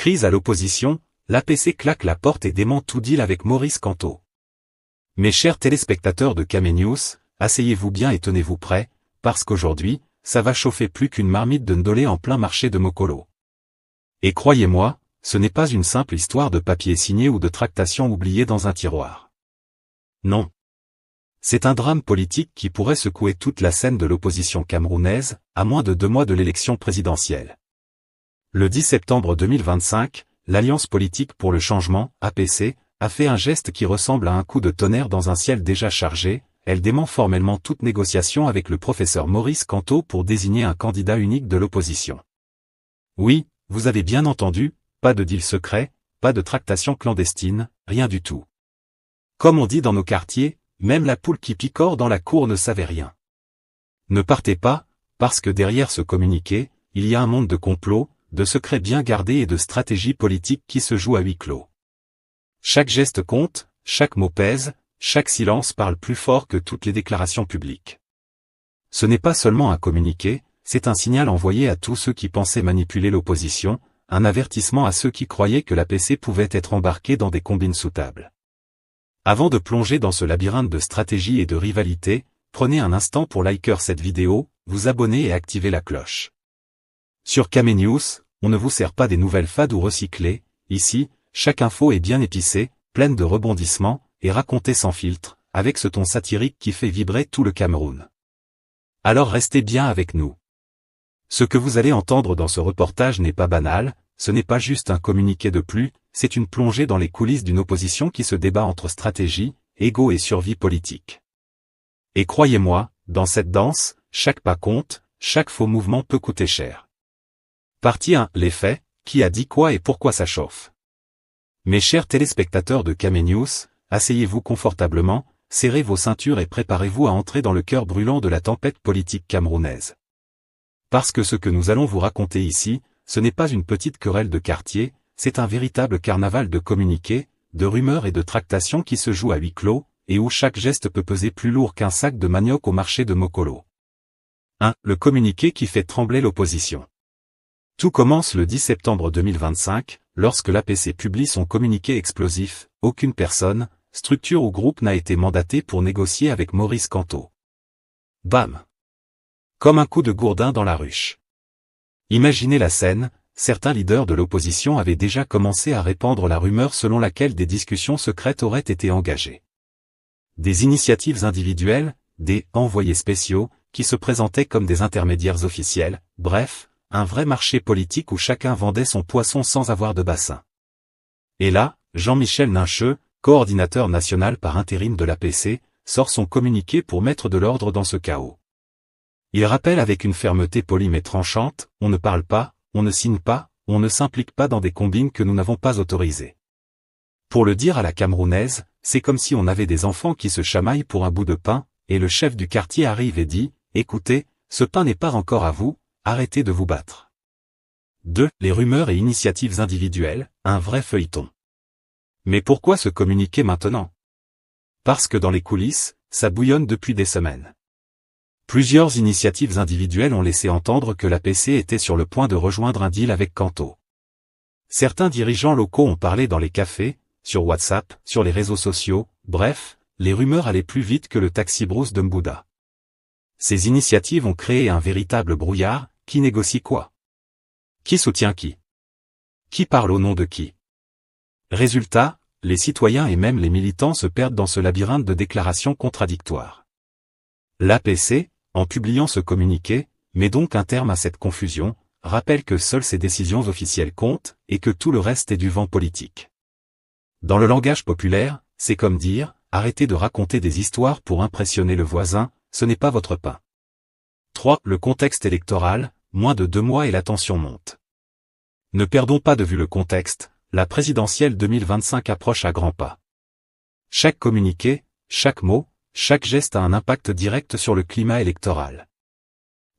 Crise à l'opposition, l'APC claque la porte et dément tout deal avec Maurice Kamto. Mes chers téléspectateurs de Kamé News, asseyez-vous bien et tenez-vous prêts, parce qu'aujourd'hui, ça va chauffer plus qu'une marmite de ndolé en plein marché de Mokolo. Et croyez-moi, ce n'est pas une simple histoire de papier signé ou de tractation oubliée dans un tiroir. Non. C'est un drame politique qui pourrait secouer toute la scène de l'opposition camerounaise, à moins de 2 mois de l'élection présidentielle. Le 10 septembre 2025, l'Alliance politique pour le changement, APC, a fait un geste qui ressemble à un coup de tonnerre dans un ciel déjà chargé. Elle dément formellement toute négociation avec le professeur Maurice Kamto pour désigner un candidat unique de l'opposition. Oui, vous avez bien entendu, pas de deal secret, pas de tractation clandestine, rien du tout. Comme on dit dans nos quartiers, même la poule qui picore dans la cour ne savait rien. Ne partez pas, parce que derrière ce communiqué, il y a un monde de complots, de secrets bien gardés et de stratégies politiques qui se jouent à huis clos. Chaque geste compte, chaque mot pèse, chaque silence parle plus fort que toutes les déclarations publiques. Ce n'est pas seulement un communiqué, c'est un signal envoyé à tous ceux qui pensaient manipuler l'opposition, un avertissement à ceux qui croyaient que l'APC pouvait être embarquée dans des combines sous table. Avant de plonger dans ce labyrinthe de stratégie et de rivalité, prenez un instant pour liker cette vidéo, vous abonner et activer la cloche. Sur Kamé News, on ne vous sert pas des nouvelles fades ou recyclées, ici, chaque info est bien épicée, pleine de rebondissements, et racontée sans filtre, avec ce ton satirique qui fait vibrer tout le Cameroun. Alors restez bien avec nous. Ce que vous allez entendre dans ce reportage n'est pas banal, ce n'est pas juste un communiqué de plus, c'est une plongée dans les coulisses d'une opposition qui se débat entre stratégie, ego et survie politique. Et croyez-moi, dans cette danse, chaque pas compte, chaque faux mouvement peut coûter cher. Partie 1. Les faits, qui a dit quoi et pourquoi ça chauffe. Mes chers téléspectateurs de Kamé News, asseyez-vous confortablement, serrez vos ceintures et préparez-vous à entrer dans le cœur brûlant de la tempête politique camerounaise. Parce que ce que nous allons vous raconter ici, ce n'est pas une petite querelle de quartier, c'est un véritable carnaval de communiqués, de rumeurs et de tractations qui se jouent à huis clos, et où chaque geste peut peser plus lourd qu'un sac de manioc au marché de Mokolo. 1. Le communiqué qui fait trembler l'opposition. Tout commence le 10 septembre 2025, lorsque l'APC publie son communiqué explosif, aucune personne, structure ou groupe n'a été mandaté pour négocier avec Maurice Kamto. Bam! Comme un coup de gourdin dans la ruche. Imaginez la scène, certains leaders de l'opposition avaient déjà commencé à répandre la rumeur selon laquelle des discussions secrètes auraient été engagées. Des initiatives individuelles, des « envoyés spéciaux », qui se présentaient comme des intermédiaires officiels, bref, un vrai marché politique où chacun vendait son poisson sans avoir de bassin. Et là, Jean-Michel Nincheux, coordinateur national par intérim de l'APC, sort son communiqué pour mettre de l'ordre dans ce chaos. Il rappelle avec une fermeté polie mais tranchante, on ne parle pas, on ne signe pas, on ne s'implique pas dans des combines que nous n'avons pas autorisées. Pour le dire à la camerounaise, c'est comme si on avait des enfants qui se chamaillent pour un bout de pain, et le chef du quartier arrive et dit, écoutez, ce pain n'est pas encore à vous, arrêtez de vous battre. 2. Les rumeurs et initiatives individuelles, un vrai feuilleton. Mais pourquoi se communiquer maintenant? Parce que dans les coulisses, ça bouillonne depuis des semaines. Plusieurs initiatives individuelles ont laissé entendre que l'APC était sur le point de rejoindre un deal avec Kamto. Certains dirigeants locaux ont parlé dans les cafés, sur WhatsApp, sur les réseaux sociaux, bref, les rumeurs allaient plus vite que le taxi-brousse de Mbouda. Ces initiatives ont créé un véritable brouillard, qui négocie quoi? Qui soutient qui? Qui parle au nom de qui? Résultat, les citoyens et même les militants se perdent dans ce labyrinthe de déclarations contradictoires. L'APC, en publiant ce communiqué, met donc un terme à cette confusion, rappelle que seules ses décisions officielles comptent, et que tout le reste est du vent politique. Dans le langage populaire, c'est comme dire, arrêtez de raconter des histoires pour impressionner le voisin, ce n'est pas votre pain. 3. Le contexte électoral, moins de 2 mois et la tension monte. Ne perdons pas de vue le contexte, la présidentielle 2025 approche à grands pas. Chaque communiqué, chaque mot, chaque geste a un impact direct sur le climat électoral.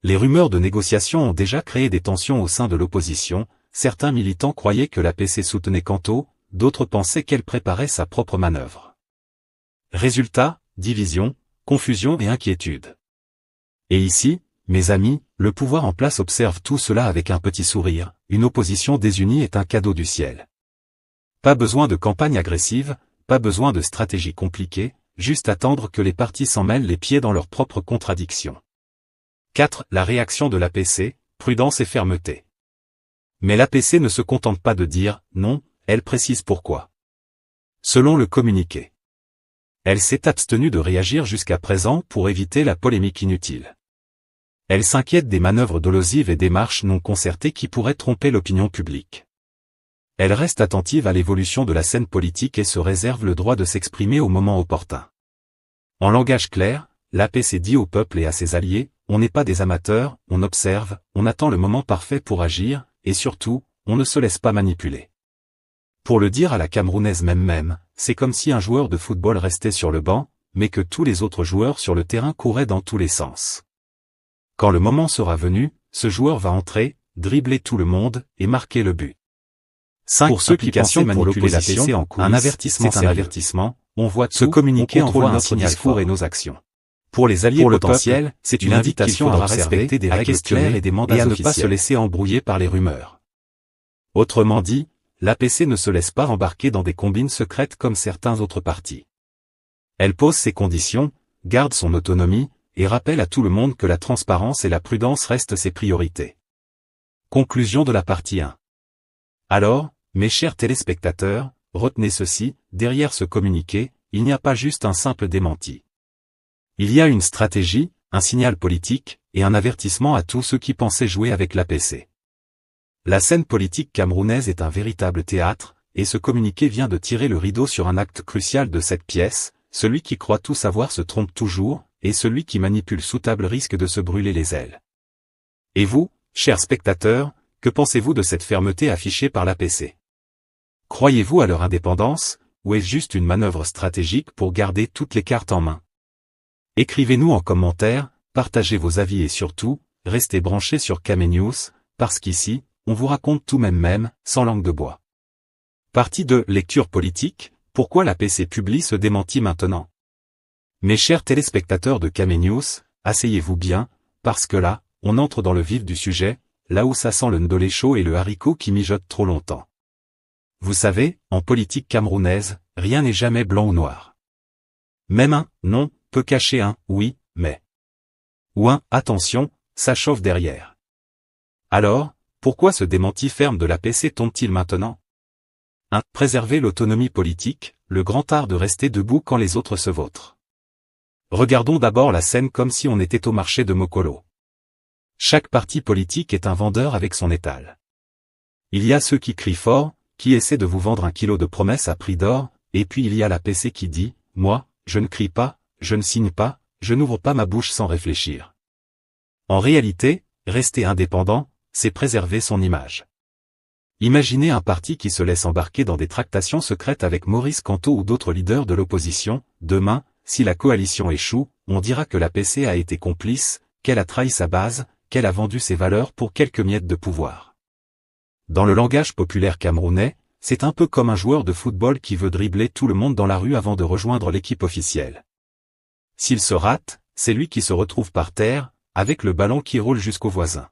Les rumeurs de négociation ont déjà créé des tensions au sein de l'opposition, certains militants croyaient que l'APC soutenait Kamto, d'autres pensaient qu'elle préparait sa propre manœuvre. Résultat, division, confusion et inquiétude. Et ici, Mes amis, le pouvoir en place observe tout cela avec un petit sourire, une opposition désunie est un cadeau du ciel. Pas besoin de campagne agressive, pas besoin de stratégie compliquée, juste attendre que les partis s'en mêlent les pieds dans leurs propres contradictions. 4. La réaction de l'APC, prudence et fermeté. Mais l'APC ne se contente pas de dire « non », elle précise pourquoi. Selon le communiqué, elle s'est abstenue de réagir jusqu'à présent pour éviter la polémique inutile. Elle s'inquiète des manœuvres dolosives et des marches non concertées qui pourraient tromper l'opinion publique. Elle reste attentive à l'évolution de la scène politique et se réserve le droit de s'exprimer au moment opportun. En langage clair, l'APC dit au peuple et à ses alliés, on n'est pas des amateurs, on observe, on attend le moment parfait pour agir, et surtout, on ne se laisse pas manipuler. Pour le dire à la camerounaise même, c'est comme si un joueur de football restait sur le banc, mais que tous les autres joueurs sur le terrain couraient dans tous les sens. Quand le moment sera venu, ce joueur va entrer, dribbler tout le monde, et marquer le but. 5. Pour ceux qui pensaient manipuler l'APC en coulisses, un avertissement, c'est un avertissement, on voit tout, ce communiqué envoie notre discours et nos actions. Pour les alliés potentiels, c'est une invitation à respecter des règles claires et des mandats et à ne pas se laisser embrouiller par les rumeurs. Autrement dit, l'APC ne se laisse pas embarquer dans des combines secrètes comme certains autres partis. Elle pose ses conditions, garde son autonomie, et rappelle à tout le monde que la transparence et la prudence restent ses priorités. Conclusion de la partie 1. Alors, mes chers téléspectateurs, retenez ceci, derrière ce communiqué, il n'y a pas juste un simple démenti. Il y a une stratégie, un signal politique, et un avertissement à tous ceux qui pensaient jouer avec l'APC. La scène politique camerounaise est un véritable théâtre, et ce communiqué vient de tirer le rideau sur un acte crucial de cette pièce, celui qui croit tout savoir se trompe toujours, et celui qui manipule sous table risque de se brûler les ailes. Et vous, chers spectateurs, que pensez-vous de cette fermeté affichée par l'APC? Croyez-vous à leur indépendance, ou est-ce juste une manœuvre stratégique pour garder toutes les cartes en main? Écrivez-nous en commentaire, partagez vos avis et surtout, restez branchés sur Caménews, parce qu'ici, on vous raconte tout même, sans langue de bois. Partie 2. Lecture politique, pourquoi l'APC publie ce démenti maintenant? Mes chers téléspectateurs de Caménews, asseyez-vous bien, parce que là, on entre dans le vif du sujet, là où ça sent le ndolé chaud et le haricot qui mijote trop longtemps. Vous savez, en politique camerounaise, rien n'est jamais blanc ou noir. Même un « non » peut cacher un « oui, mais ». Ou un « attention, ça chauffe derrière ». Alors, pourquoi ce démenti ferme de l'APC tombe-t-il maintenant? 1. Préserver l'autonomie politique, le grand art de rester debout quand les autres se vautrent. Regardons d'abord la scène comme si on était au marché de Mokolo. Chaque parti politique est un vendeur avec son étal. Il y a ceux qui crient fort, qui essaient de vous vendre un kilo de promesses à prix d'or, et puis il y a l'APC qui dit, moi, je ne crie pas, je ne signe pas, je n'ouvre pas ma bouche sans réfléchir. En réalité, rester indépendant, c'est préserver son image. Imaginez un parti qui se laisse embarquer dans des tractations secrètes avec Maurice Kamto ou d'autres leaders de l'opposition. Demain, si la coalition échoue, on dira que l'APC a été complice, qu'elle a trahi sa base, qu'elle a vendu ses valeurs pour quelques miettes de pouvoir. Dans le langage populaire camerounais, c'est un peu comme un joueur de football qui veut dribbler tout le monde dans la rue avant de rejoindre l'équipe officielle. S'il se rate, c'est lui qui se retrouve par terre, avec le ballon qui roule jusqu'au voisin.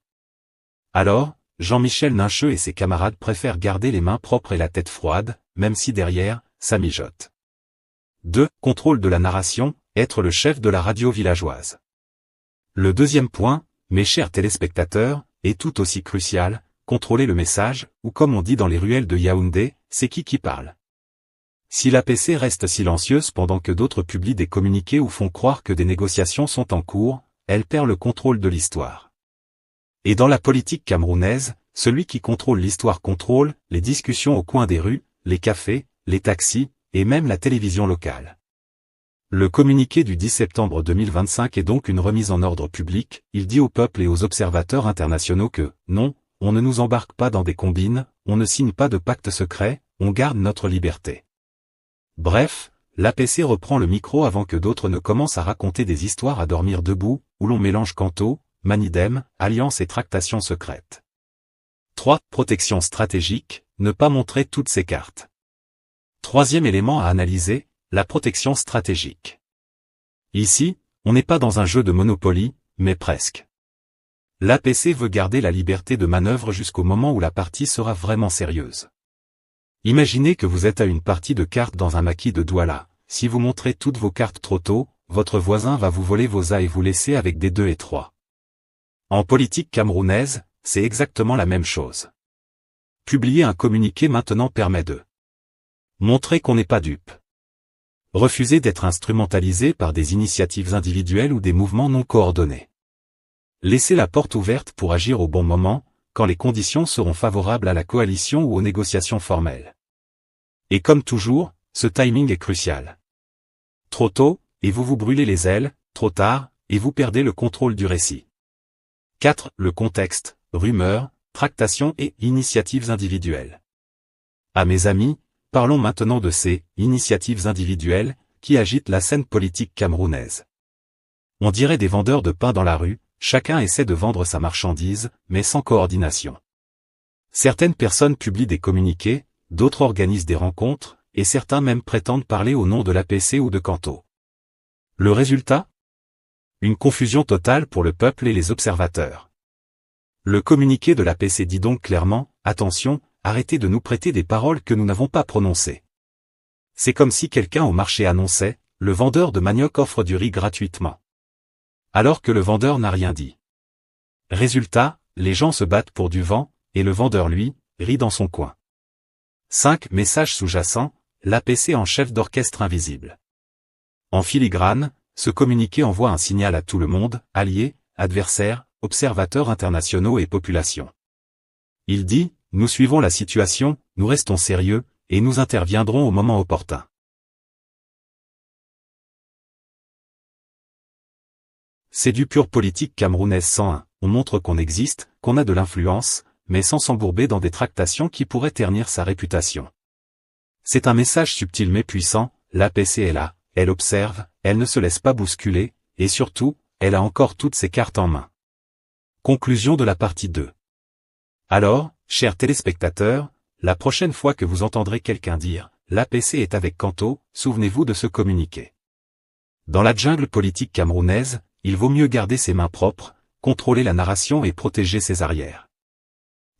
Alors, Jean-Michel Nincheux et ses camarades préfèrent garder les mains propres et la tête froide, même si derrière, ça mijote. 2. Contrôle de la narration, être le chef de la radio villageoise. Le deuxième point, mes chers téléspectateurs, est tout aussi crucial, contrôler le message, ou comme on dit dans les ruelles de Yaoundé, c'est qui parle. Si l'APC reste silencieuse pendant que d'autres publient des communiqués ou font croire que des négociations sont en cours, elle perd le contrôle de l'histoire. Et dans la politique camerounaise, celui qui contrôle l'histoire contrôle les discussions au coin des rues, les cafés, les taxis, et même la télévision locale. Le communiqué du 10 septembre 2025 est donc une remise en ordre public, il dit au peuple et aux observateurs internationaux que, non, on ne nous embarque pas dans des combines, on ne signe pas de pacte secret, on garde notre liberté. Bref, l'APC reprend le micro avant que d'autres ne commencent à raconter des histoires à dormir debout, où l'on mélange Kamto, Manidem, alliances et tractations secrètes. 3. Protection stratégique, ne pas montrer toutes ses cartes. Troisième élément à analyser, la protection stratégique. Ici, on n'est pas dans un jeu de Monopoly, mais presque. L'APC veut garder la liberté de manœuvre jusqu'au moment où la partie sera vraiment sérieuse. Imaginez que vous êtes à une partie de cartes dans un maquis de Douala. Si vous montrez toutes vos cartes trop tôt, votre voisin va vous voler vos as et vous laisser avec des 2 et 3. En politique camerounaise, c'est exactement la même chose. Publier un communiqué maintenant permet de montrer qu'on n'est pas dupe. Refuser d'être instrumentalisé par des initiatives individuelles ou des mouvements non coordonnés. Laisser la porte ouverte pour agir au bon moment, quand les conditions seront favorables à la coalition ou aux négociations formelles. Et comme toujours, ce timing est crucial. Trop tôt, et vous vous brûlez les ailes, trop tard, et vous perdez le contrôle du récit. 4. Le contexte, rumeurs, tractations et initiatives individuelles. À mes amis, parlons maintenant de ces initiatives individuelles qui agitent la scène politique camerounaise. On dirait des vendeurs de pain dans la rue, chacun essaie de vendre sa marchandise, mais sans coordination. Certaines personnes publient des communiqués, d'autres organisent des rencontres, et certains même prétendent parler au nom de l'APC ou de Kanto. Le résultat ? Une confusion totale pour le peuple et les observateurs. Le communiqué de l'APC dit donc clairement, attention, arrêtez de nous prêter des paroles que nous n'avons pas prononcées. C'est comme si quelqu'un au marché annonçait, le vendeur de manioc offre du riz gratuitement. Alors que le vendeur n'a rien dit. Résultat, les gens se battent pour du vent, et le vendeur lui, rit dans son coin. 5. Message sous-jacent, l'APC en chef d'orchestre invisible. En filigrane, ce communiqué envoie un signal à tout le monde, alliés, adversaires, observateurs internationaux et population. Il dit, nous suivons la situation, nous restons sérieux, et nous interviendrons au moment opportun. C'est du pur politique camerounaise 101, on montre qu'on existe, qu'on a de l'influence, mais sans s'embourber dans des tractations qui pourraient ternir sa réputation. C'est un message subtil mais puissant, l'APC est là, elle observe, elle ne se laisse pas bousculer, et surtout, elle a encore toutes ses cartes en main. Conclusion de la partie 2. Alors, chers téléspectateurs, la prochaine fois que vous entendrez quelqu'un dire « l'APC est avec Kanto », souvenez-vous de ce communiqué. Dans la jungle politique camerounaise, il vaut mieux garder ses mains propres, contrôler la narration et protéger ses arrières.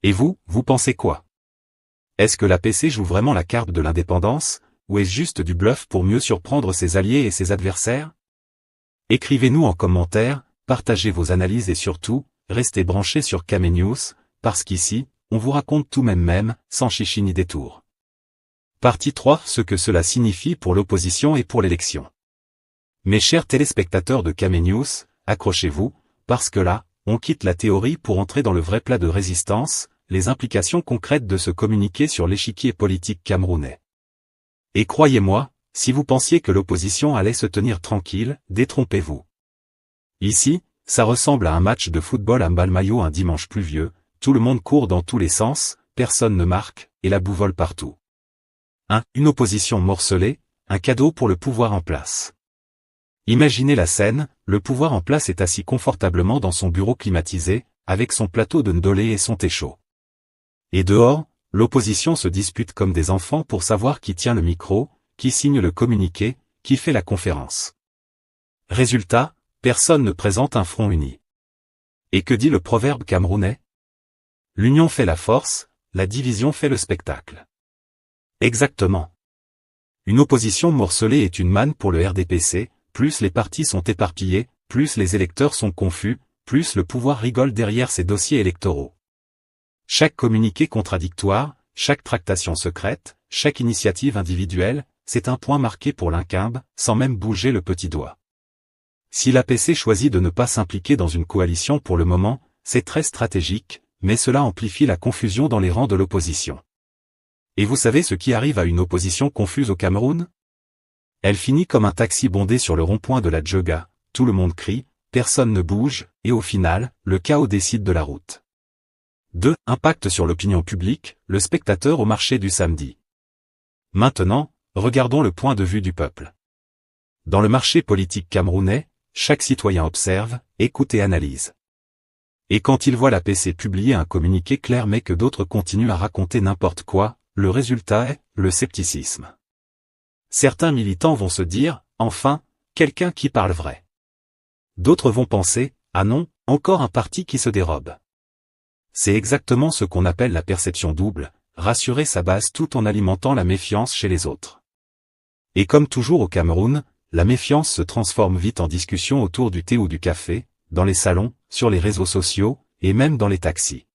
Et vous pensez quoi? Est-ce que l'APC joue vraiment la carte de l'indépendance, ou est-ce juste du bluff pour mieux surprendre ses alliés et ses adversaires? Écrivez-nous en commentaire, partagez vos analyses et surtout, restez branchés sur Kame News, parce qu'ici, on vous raconte tout même, sans chichi ni détour. Partie 3. Ce que cela signifie pour l'opposition et pour l'élection. Mes chers téléspectateurs de Kame News, accrochez-vous, parce que là, on quitte la théorie pour entrer dans le vrai plat de résistance, les implications concrètes de ce communiqué sur l'échiquier politique camerounais. Et croyez-moi, si vous pensiez que l'opposition allait se tenir tranquille, détrompez-vous. Ici, ça ressemble à un match de football à Mbalmayo un dimanche pluvieux, tout le monde court dans tous les sens, personne ne marque, et la boue vole partout. Une opposition morcelée, un cadeau pour le pouvoir en place. Imaginez la scène, le pouvoir en place est assis confortablement dans son bureau climatisé, avec son plateau de ndolé et son thé chaud. Et dehors, l'opposition se dispute comme des enfants pour savoir qui tient le micro, qui signe le communiqué, qui fait la conférence. Résultat, personne ne présente un front uni. Et que dit le proverbe camerounais? L'union fait la force, la division fait le spectacle. Exactement. Une opposition morcelée est une manne pour le RDPC, plus les partis sont éparpillés, plus les électeurs sont confus, plus le pouvoir rigole derrière ses dossiers électoraux. Chaque communiqué contradictoire, chaque tractation secrète, chaque initiative individuelle, c'est un point marqué pour l'incumbe, sans même bouger le petit doigt. Si l'APC choisit de ne pas s'impliquer dans une coalition pour le moment, c'est très stratégique, mais cela amplifie la confusion dans les rangs de l'opposition. Et vous savez ce qui arrive à une opposition confuse au Cameroun? Elle finit comme un taxi bondé sur le rond-point de la Djoga, tout le monde crie, personne ne bouge, et au final, le chaos décide de la route. 2. Impact sur l'opinion publique, le spectateur au marché du samedi. Maintenant, regardons le point de vue du peuple. Dans le marché politique camerounais, chaque citoyen observe, écoute et analyse. Et quand il voit l'APC publier un communiqué clair mais que d'autres continuent à raconter n'importe quoi, le résultat est le scepticisme. Certains militants vont se dire, enfin, quelqu'un qui parle vrai. D'autres vont penser, ah non, encore un parti qui se dérobe. C'est exactement ce qu'on appelle la perception double, rassurer sa base tout en alimentant la méfiance chez les autres. Et comme toujours au Cameroun, la méfiance se transforme vite en discussion autour du thé ou du café, dans les salons, sur les réseaux sociaux, et même dans les taxis.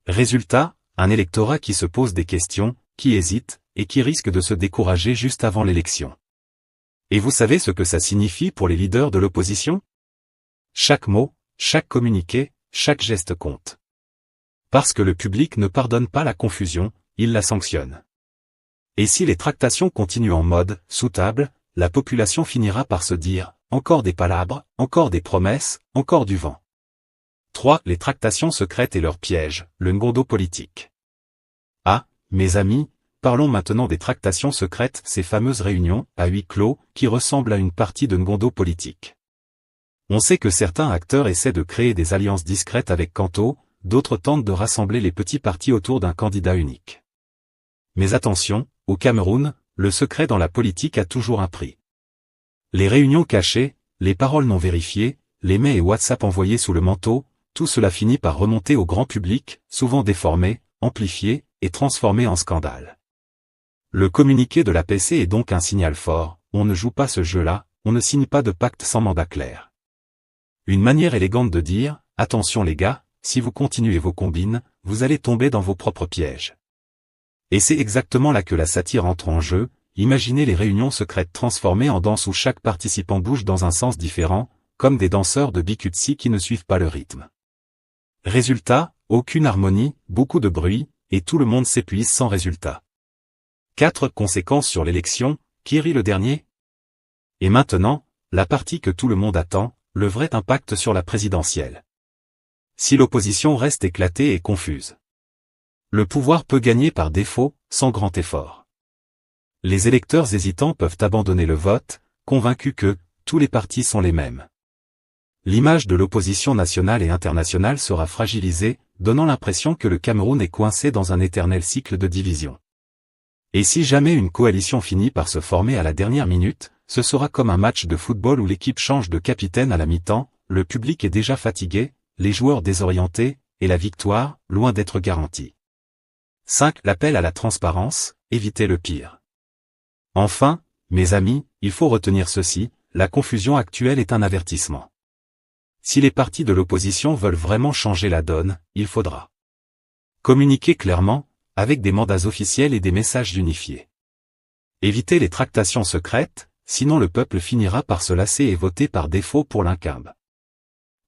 Résultat, un électorat qui se pose des questions, qui hésite, et qui risque de se décourager juste avant l'élection. Et vous savez ce que ça signifie pour les leaders de l'opposition? Chaque mot, chaque communiqué, chaque geste compte. Parce que le public ne pardonne pas la confusion, il la sanctionne. Et si les tractations continuent en mode sous table, la population finira par se dire « encore des palabres, encore des promesses, encore du vent ». 3. Les tractations secrètes et leurs pièges, le ngondo politique. Ah, mes amis, parlons maintenant des tractations secrètes, ces fameuses réunions, à huis clos, qui ressemblent à une partie de ngondo politique. On sait que certains acteurs essaient de créer des alliances discrètes avec Kanto, d'autres tentent de rassembler les petits partis autour d'un candidat unique. Mais attention, au Cameroun, le secret dans la politique a toujours un prix. Les réunions cachées, les paroles non vérifiées, les mails et WhatsApp envoyés sous le manteau, tout cela finit par remonter au grand public, souvent déformé, amplifié, et transformé en scandale. Le communiqué de l'APC est donc un signal fort, on ne joue pas ce jeu-là, on ne signe pas de pacte sans mandat clair. Une manière élégante de dire, attention les gars, si vous continuez vos combines, vous allez tomber dans vos propres pièges. Et c'est exactement là que la satire entre en jeu, imaginez les réunions secrètes transformées en danse où chaque participant bouge dans un sens différent, comme des danseurs de Bikutsi qui ne suivent pas le rythme. Résultat, aucune harmonie, beaucoup de bruit, et tout le monde s'épuise sans résultat. 4. Conséquences sur l'élection, qui rit le dernier? Et maintenant, la partie que tout le monde attend, le vrai impact sur la présidentielle. Si l'opposition reste éclatée et confuse, le pouvoir peut gagner par défaut, sans grand effort. Les électeurs hésitants peuvent abandonner le vote, convaincus que tous les partis sont les mêmes. L'image de l'opposition nationale et internationale sera fragilisée, donnant l'impression que le Cameroun est coincé dans un éternel cycle de division. Et si jamais une coalition finit par se former à la dernière minute, ce sera comme un match de football où l'équipe change de capitaine à la mi-temps, le public est déjà fatigué, les joueurs désorientés, et la victoire, loin d'être garantie. 5. L'appel à la transparence, évitez le pire. Enfin, mes amis, il faut retenir ceci, la confusion actuelle est un avertissement. Si les partis de l'opposition veulent vraiment changer la donne, il faudra communiquer clairement, avec des mandats officiels et des messages unifiés. Évitez les tractations secrètes, sinon le peuple finira par se lasser et voter par défaut pour l'incumbe.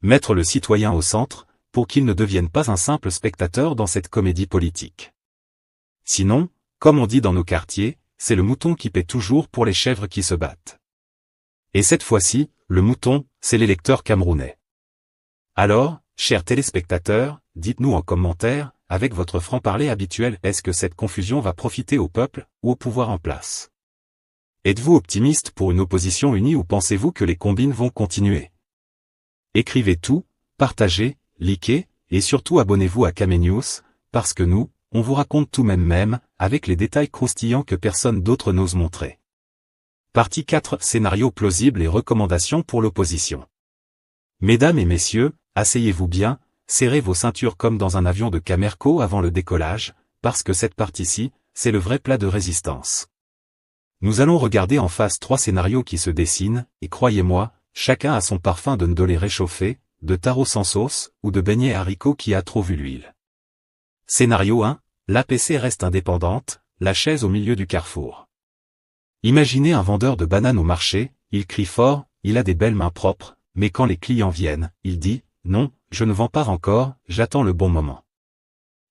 Mettre le citoyen au centre, pour qu'il ne devienne pas un simple spectateur dans cette comédie politique. Sinon, comme on dit dans nos quartiers, c'est le mouton qui paie toujours pour les chèvres qui se battent. Et cette fois-ci, le mouton, c'est l'électeur camerounais. Alors, chers téléspectateurs, dites-nous en commentaire, avec votre franc-parler habituel, est-ce que cette confusion va profiter au peuple, ou au pouvoir en place? Êtes-vous optimiste pour une opposition unie ou pensez-vous que les combines vont continuer? Écrivez tout, partagez, likez, et surtout abonnez-vous à Camenews, parce que nous, on vous raconte tout même, avec les détails croustillants que personne d'autre n'ose montrer. Partie 4. Scénario plausible et recommandations pour l'opposition. Mesdames et messieurs, asseyez-vous bien, serrez vos ceintures comme dans un avion de Camerco avant le décollage, parce que cette partie-ci, c'est le vrai plat de résistance. Nous allons regarder en face 3 scénarios qui se dessinent, et croyez-moi, chacun a son parfum de ndolé réchauffé, de taro sans sauce, ou de beignet haricots qui a trop vu l'huile. Scénario 1, l'APC reste indépendante, la chaise au milieu du carrefour. Imaginez un vendeur de bananes au marché, il crie fort, il a des belles mains propres, mais quand les clients viennent, il dit « Non, je ne vends pas encore, j'attends le bon moment ».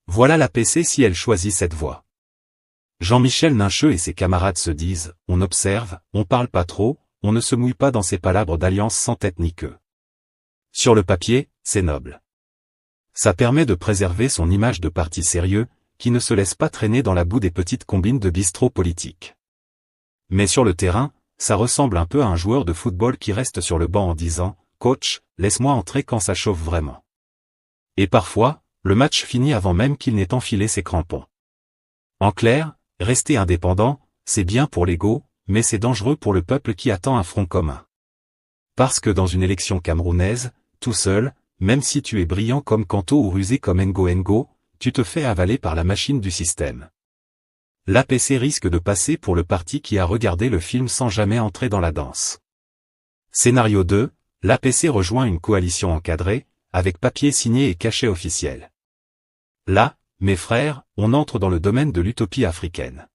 Voilà l'APC si elle choisit cette voie. Jean-Michel Nincheux et ses camarades se disent « On observe, on parle pas trop, on ne se mouille pas dans ces palabres d'alliance sans tête ni queue ». Sur le papier, c'est noble. Ça permet de préserver son image de parti sérieux, qui ne se laisse pas traîner dans la boue des petites combines de bistrot politique. Mais sur le terrain, ça ressemble un peu à un joueur de football qui reste sur le banc en disant « Coach, laisse-moi entrer quand ça chauffe vraiment ». Et parfois, le match finit avant même qu'il n'ait enfilé ses crampons. En clair, rester indépendant, c'est bien pour l'ego, mais c'est dangereux pour le peuple qui attend un front commun. Parce que dans une élection camerounaise, tout seul, même si tu es brillant comme Kanto ou rusé comme Ngo, tu te fais avaler par la machine du système. L'APC risque de passer pour le parti qui a regardé le film sans jamais entrer dans la danse. Scénario 2, l'APC rejoint une coalition encadrée, avec papier signé et cachet officiel. Là, mes frères, on entre dans le domaine de l'utopie africaine.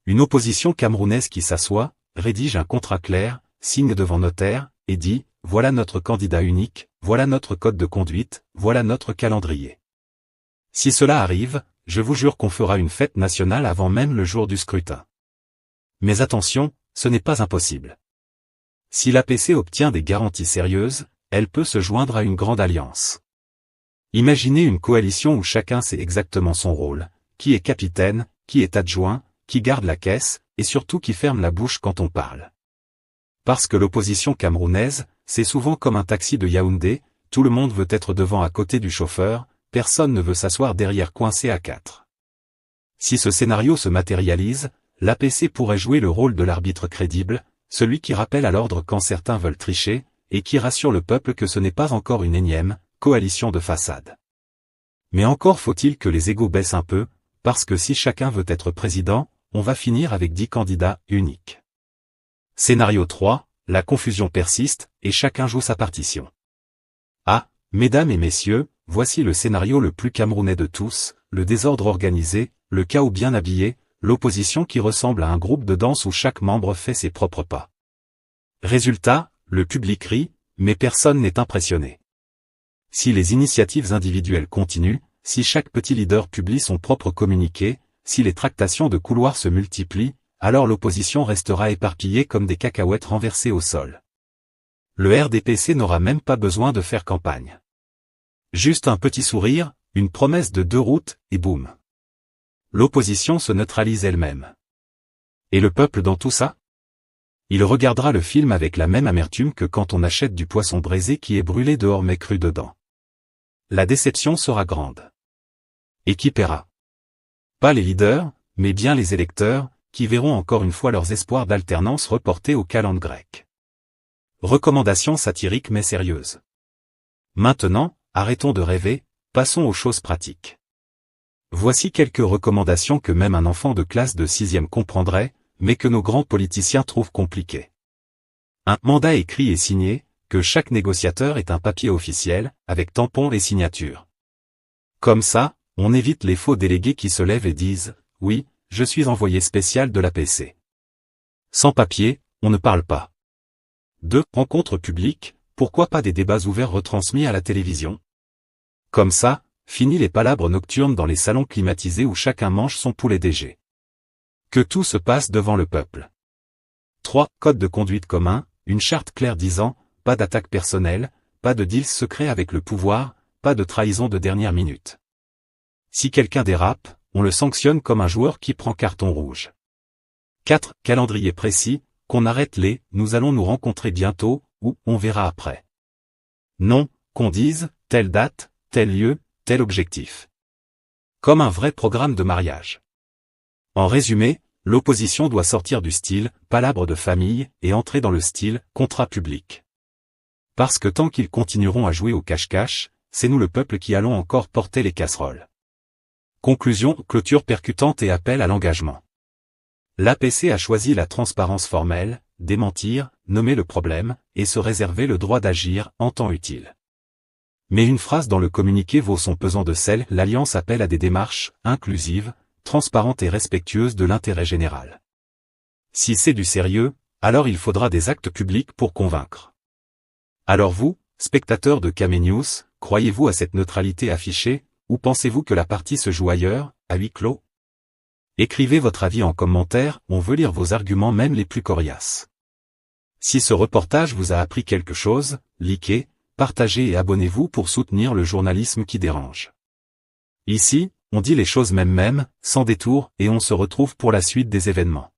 Une opposition camerounaise qui s'assoit, rédige un contrat clair, signe devant notaire, et dit, voilà notre candidat unique, voilà notre code de conduite, voilà notre calendrier. Si cela arrive, je vous jure qu'on fera une fête nationale avant même le jour du scrutin. Mais attention, ce n'est pas impossible. Si l'APC obtient des garanties sérieuses, elle peut se joindre à une grande alliance. Imaginez une coalition où chacun sait exactement son rôle, qui est capitaine, qui est adjoint, qui garde la caisse, et surtout qui ferme la bouche quand on parle. Parce que l'opposition camerounaise, c'est souvent comme un taxi de Yaoundé, tout le monde veut être devant à côté du chauffeur, personne ne veut s'asseoir derrière coincé à quatre. Si ce scénario se matérialise, l'APC pourrait jouer le rôle de l'arbitre crédible, celui qui rappelle à l'ordre quand certains veulent tricher, et qui rassure le peuple que ce n'est pas encore une énième coalition de façade. Mais encore faut-il que les égos baissent un peu, parce que si chacun veut être président, on va finir avec 10 candidats uniques. Scénario 3, la confusion persiste, et chacun joue sa partition. Ah, mesdames et messieurs, voici le scénario le plus camerounais de tous, le désordre organisé, le chaos bien habillé, l'opposition qui ressemble à un groupe de danse où chaque membre fait ses propres pas. Résultat, le public rit, mais personne n'est impressionné. Si les initiatives individuelles continuent, si chaque petit leader publie son propre communiqué, si les tractations de couloir se multiplient, alors l'opposition restera éparpillée comme des cacahuètes renversées au sol. Le RDPC n'aura même pas besoin de faire campagne. Juste un petit sourire, une promesse de 2 routes, et boum. L'opposition se neutralise elle-même. Et le peuple dans tout ça? Il regardera le film avec la même amertume que quand on achète du poisson braisé qui est brûlé dehors mais cru dedans. La déception sera grande. Et qui paiera? Pas les leaders, mais bien les électeurs, qui verront encore une fois leurs espoirs d'alternance reportés au calende grec. Recommandation satirique mais sérieuse. Maintenant, arrêtons de rêver, passons aux choses pratiques. Voici quelques recommandations que même un enfant de classe de 6e comprendrait, mais que nos grands politiciens trouvent compliquées. Un mandat écrit et signé, que chaque négociateur ait un papier officiel, avec tampon et signature. Comme ça, on évite les faux délégués qui se lèvent et disent « Oui, je suis envoyé spécial de l'APC ». Sans papier, on ne parle pas. 2. Rencontres publiques, pourquoi pas des débats ouverts retransmis à la télévision? Comme ça, fini les palabres nocturnes dans les salons climatisés où chacun mange son poulet DG. Que tout se passe devant le peuple. 3. Code de conduite commun, une charte claire disant, pas d'attaque personnelle, pas de deals secrets avec le pouvoir, pas de trahison de dernière minute. Si quelqu'un dérape, on le sanctionne comme un joueur qui prend carton rouge. 4. Calendrier précis, qu'on arrête les « nous allons nous rencontrer bientôt » ou « on verra après ». Non, qu'on dise « telle date, tel lieu, tel objectif ». Comme un vrai programme de mariage. En résumé, l'opposition doit sortir du style « palabre de famille » et entrer dans le style « contrat public ». Parce que tant qu'ils continueront à jouer au cache-cache, c'est nous le peuple qui allons encore porter les casseroles. Conclusion, clôture percutante et appel à l'engagement. L'APC a choisi la transparence formelle, démentir, nommer le problème, et se réserver le droit d'agir en temps utile. Mais une phrase dans le communiqué vaut son pesant de sel, l'Alliance appelle à des démarches inclusives, transparentes et respectueuses de l'intérêt général. Si c'est du sérieux, alors il faudra des actes publics pour convaincre. Alors vous, spectateurs de Camé News, croyez-vous à cette neutralité affichée, ou pensez-vous que la partie se joue ailleurs, à huis clos? Écrivez votre avis en commentaire, on veut lire vos arguments même les plus coriaces. Si ce reportage vous a appris quelque chose, likez, partagez et abonnez-vous pour soutenir le journalisme qui dérange. Ici, on dit les choses même, sans détour, et on se retrouve pour la suite des événements.